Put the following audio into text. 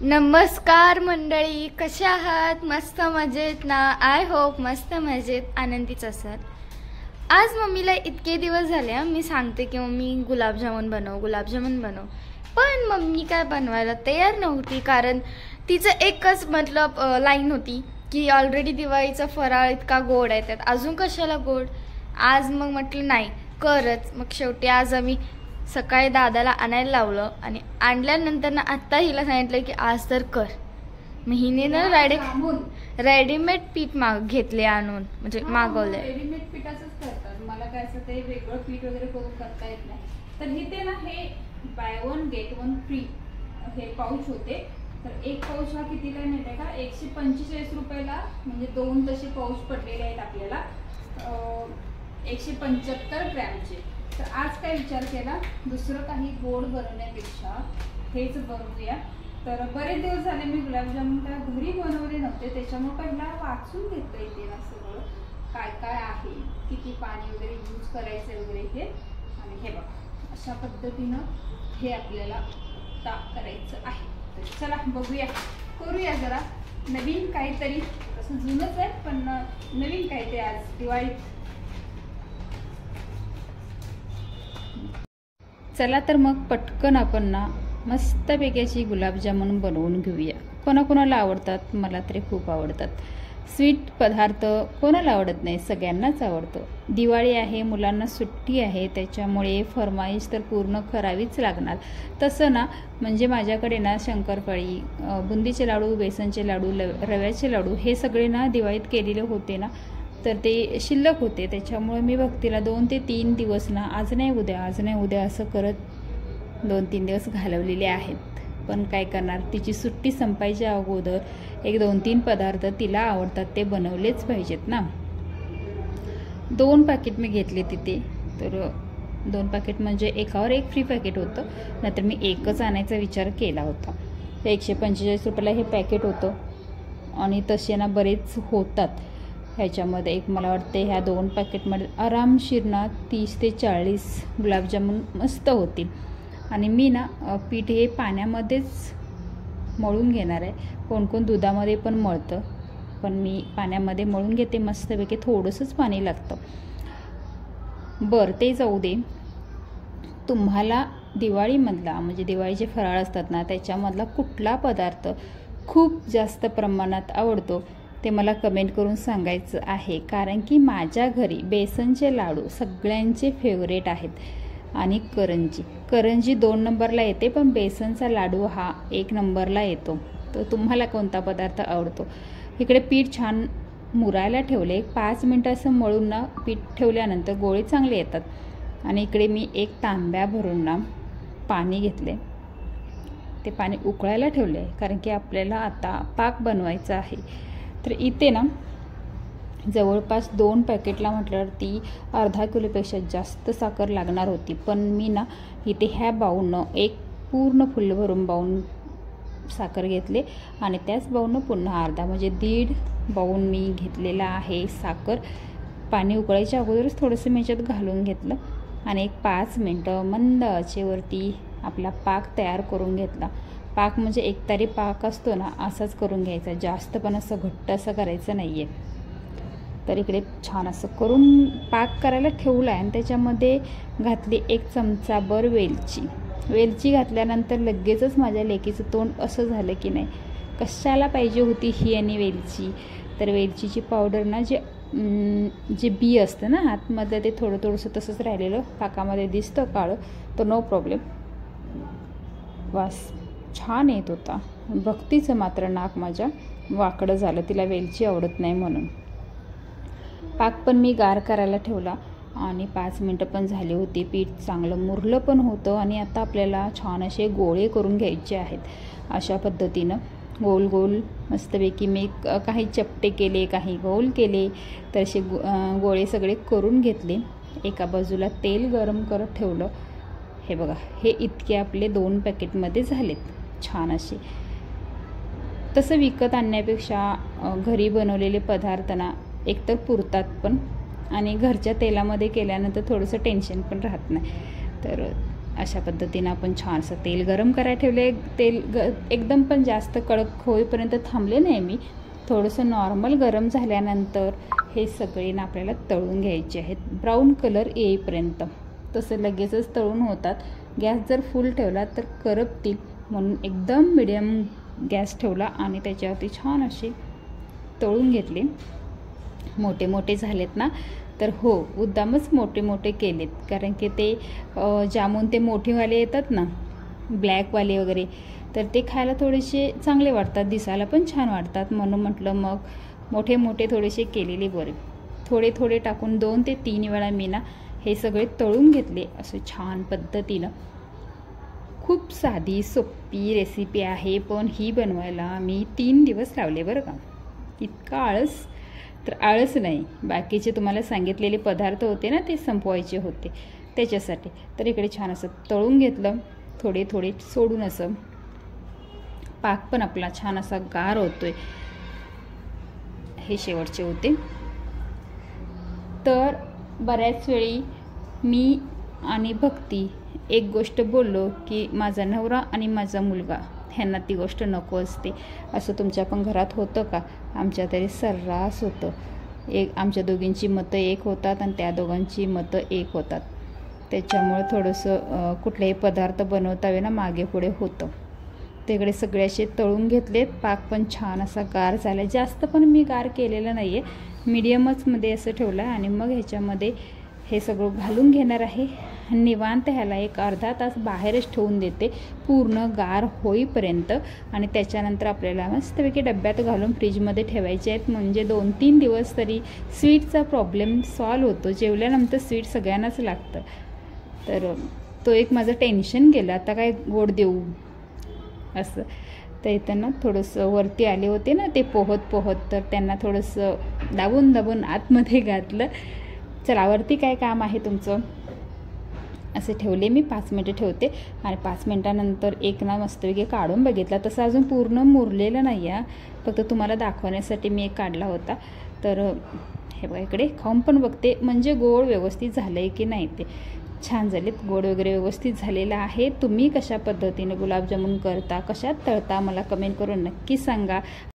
नमस्कार मंडळी, कशा आहात? मस्त मजेत ना? आय होप मस्त मजेत आनंदीच असाल. आज मम्मीला इतके दिवस झाले मी सांगते की मम्मी गुलाबजामुन बनव, पण मम्मी काय बनवायला तयार नव्हती. कारण तिचं एकच मतलब लाईन होती की ऑलरेडी दिवाळीचा फराळ इतका गोड आहे, त्यात अजून कशाला गोड. आज मग म्हटलं नाही करच. मग शेवटी आज आम्ही सकाळी दादाला आणायला लावलं आणि आणल्यानंतर ना आत्ता हिला सांगितलं की आज तर कर. मग हिने ना रेडीमेड पीठ घेतले आणून, म्हणजे मागवले. रेडीमेड पीठाचंच करतात. मला काय असं ते वेगळं पीठ वगैरे करून करता येत नाही. तर इथे ना हे by one get one free हे पाऊच होते. तर एक पाऊच हा कितीला मिळते का? 145 रुपयाला, म्हणजे 2 तसे पाऊच पडलेले आहेत आपल्याला 175 ग्रॅमचे. तर आज काय विचार केला, दुसरं काही गोड बनवण्यापेक्षा हेच बनवूया. तर बरेच दिवस झाले मी गुलाबजामुन काय घरी बनवले नव्हते, त्याच्यामुळे पहिला वाचून घेतलं इथे ना सगळं काय काय आहे, किती पाणी वगैरे यूज करायचं वगैरे हे. आणि हे बघा अशा पद्धतीनं हे आपल्याला करायचं आहे. तर चला बघूया, करूया जरा नवीन काहीतरी. तसं जुनंच आहे पण नवीन काहीतरी आज दिवाळीत. चला तर मग पटकन आपण ना मस्तपैकी अशी गुलाबजामुन बनवून घेऊया. कोणाकोणाला आवडतात, मला तरी खूप आवडतात. स्वीट पदार्थ कोणाला आवडत नाही, सगळ्यांनाच आवडतं. दिवाळी आहे, मुलांना सुट्टी आहे, त्याच्यामुळे फरमाईश तर पूर्ण करावीच लागणार. तसं ना म्हणजे माझ्याकडे ना शंकरपाळी, बुंदीचे लाडू, बेसनचे लाडू, रव्याचे लाडू हे सगळे ना दिवाळीत केलेले होते ना, तर ते शिल्लक होते. त्याच्यामुळे मी भक्तीला 2 ते 3 दिवस ना आज नाही उद्या असं करत 2-3 दिवस घालवलेले आहेत. पण काय करणार, तिची सुट्टी संपायच्या अगोदर 1-2-3 पदार्थ तिला आवडतात ते बनवलेच पाहिजेत ना. 2 पॅकेट मी घेतले तिथे. तर 2 पॅकेट म्हणजे एकावर एक फ्री पॅकेट होतं, नाहीतर मी एकच आणायचा विचार केला होता. 145 रुपयाला हे पॅकेट होतं आणि तसे ना बरेच होतात ह्याच्यामध्ये. एक मला वाटते ह्या 2 पॅकेटमध्ये आरामशीर ना 30 ते 40 गुलाबजामुन मस्त होतील. आणि मी ना पीठ हे पाण्यामध्येच मळून घेणार आहे. कोण कोण दुधामध्ये पण मळतं, पण मी पाण्यामध्ये मळून घेते मस्तपैकी. थोडंसंच पाणी लागतं. बरं ते जाऊ दे. तुम्हाला दिवाळीमधला म्हणजे दिवाळीचे फराळ असतात ना त्याच्यामधला कुठला पदार्थ खूप जास्त प्रमाणात आवडतो ते मला कमेंट करून सांगायचं आहे. कारण की माझ्या घरी बेसनचे लाडू सगळ्यांचे फेवरेट आहेत. आणि करंजी 2 नंबरला येते, पण बेसनचा लाडू हा 1 नंबरला येतो. तर तुम्हाला कोणता पदार्थ आवडतो? इकडे पीठ छान मुरायला ठेवले. 5 मिनटं असं मळून ना पीठ ठेवल्यानंतर गोळे चांगले येतात. आणि इकडे मी 1 तांब्या भरून ना पाणी घेतले. ते पाणी उकळायला ठेवले कारण की आपल्याला आता पाक बनवायचा आहे. तर इथे ना जवळपास 2 पॅकेटला म्हटल्यावरती अर्धा किलोपेक्षा जास्त साखर लागणार होती. पण मी ना इथे ह्या बाऊलनं 1 पूर्ण फुल भरून बाऊल साखर घेतले आणि त्याच बाऊलनं पुन्हा अर्धा म्हणजे 1.5 बाऊल मी घेतलेला आहे साखर. पाणी उकळायच्या अगोदरच थोडंसं मी ह्याच्यात घालून घेतलं आणि 5 मिनटं मंद आचेवरती आपला पाक तयार करून घेतला. पाक म्हणजे एकतारी पाक असतो ना असाच करून घ्यायचा, जास्त पण असं घट्ट असं करायचं नाही आहे. तर इकडे छान असं करून पाक करायला ठेवला आहे आणि त्याच्यामध्ये घातली 1 चमचाभर वेलची घातल्यानंतर लगेचच माझ्या लेकीचं तोंड असं झालं की नाही कशाला पाहिजे होती ही आणि वेलची. तर वेलचीची पावडर ना जे बी असतं ना आतमधलं ते थोडंसं तसंच राहिलेलं पाकामध्ये दिसतं काळं, तर नो प्रॉब्लेम. वास छान येत होता. भक्तीचं मात्र नाक माझ्या वाकडं झालं, तिला वेलची आवडत नाही म्हणून. पाक पण मी गार करायला ठेवला आणि 5 मिनटं पण झाली होती. पीठ चांगलं मुरलं पण होतं आणि आता आपल्याला छान असे गोळे करून घ्यायचे आहेत. अशा पद्धतीनं गोल गोल मस्तपैकी मी काही चपटे केले, काही गोल केले. तर असे गोळे सगळे करून घेतले. एका बाजूला तेल गरम करत ठेवलं. हे बघा, हे इतके आपले 2 पॅकेटमध्ये झालेत छान असे. तसं विकत आणण्यापेक्षा घरी बनवलेले पदार्थ ना एकतर पुरतात पण आणि घरच्या तेलामध्ये केल्यानंतर थोडंसं टेन्शन पण राहत नाही. तर अशा पद्धतीनं आपण छानसं तेल गरम करायला ठेवले. एकदम पण जास्त कडक होईपर्यंत थांबले नाही मी. थोडंसं नॉर्मल गरम झाल्यानंतर हे सगळे ना आपल्याला तळून घ्यायचे आहेत ब्राऊन कलर येईपर्यंत. तसं लगेचच तळून होतात. गॅस जर फुल ठेवला तर करपतील, म्हणून एकदम मिडियम गॅस ठेवला आणि त्याच्यावरती छान असे तळून घेतले. मोठे मोठे झालेत ना, तर हो मुद्दामच मोठे मोठे केलेत, कारण की ते जामून ते मोठेवाले येतात ना ब्लॅकवाले वगैरे, तर ते खायला थोडेसे चांगले वाटतात, दिसायला पण छान वाटतात. म्हणून म्हटलं मग मोठे मोठे थोडेसे केलेले बरे. थोडे थोडे टाकून 2 ते 3 वेळा मी ना हे सगळे तळून घेतले असं छान पद्धतीनं. खूप साधी सोपी रेसिपी आहे, पण ही बनवायला मी 3 दिवस लावले बरं का. इतका आळस तर आळस नाही, बाकीचे तुम्हाला सांगितलेले पदार्थ होते ना ते संपवायचे होते त्याच्यासाठी. तर इकडे छान असं तळून घेतलं, थोडे थोडे सोडून. असं पाक पण आपला छान असा गार होतोय. हे शेवटचे होते. तर बऱ्याच वेळी मी आणि भक्ती एक गोष्ट बोललो की माझा नवरा आणि माझा मुलगा ह्यांना ती गोष्ट नको असते. असं तुमच्या पण घरात होतं का? आमच्या तरी सर्रास होतं. आमच्या दोघींची मतं एक होतात आणि त्या दोघांची मतं एक होतात. त्याच्यामुळे थोडंसं कुठलेही पदार्थ बनवता वेळेला मागे पुढे होतं. तिकडे सगळे असे तळून घेतलेत. पाक पण छान असा गार झाला. जास्त पण मी गार केलेलं नाही आहे, मीडियमच मध्ये असं ठेवलं आहे. आणि मग ह्याच्यामध्ये हे सगळं घालून घेणार आहे. निवांत ह्याला एक अर्धा तास बाहेरच ठेवून देते पूर्ण गार होईपर्यंत. आणि त्याच्यानंतर आपल्याला मस्तपैकी डब्यात घालून फ्रीजमध्ये ठेवायचे आहेत, म्हणजे 2-3 दिवस तरी स्वीटचा प्रॉब्लेम सॉल्व होतो. जेवल्यानंतर स्वीट सगळ्यांनाच लागतं, तर तो एक माझं टेन्शन गेलं. आता काय गोड देऊ असं. तर इथं ना थोडंसं वरती आले होते ना ते पोहत, तर त्यांना थोडंसं दाबून आतमध्ये घातलं. चला वरती काय काम आहे तुमचं, असे ठेवले मी. 5 मिनटं ठेवते आणि 5 मिनटानंतर एक ना मस्तपैकी काढून बघितला. तसं अजून पूर्ण मुरलेलं नाही आहे, फक्त तुम्हाला दाखवण्यासाठी मी एक काढला होता. तर हे बघा इकडे खाऊन पण बघते, म्हणजे गोड व्यवस्थित झालं आहे की नाही. ते छान झालेत, गोड वगैरे व्यवस्थित झालेलं आहे. तुम्ही कशा पद्धतीने गुलाबजामुन करता, कशात तळता, मला कमेंट करून नक्की सांगा.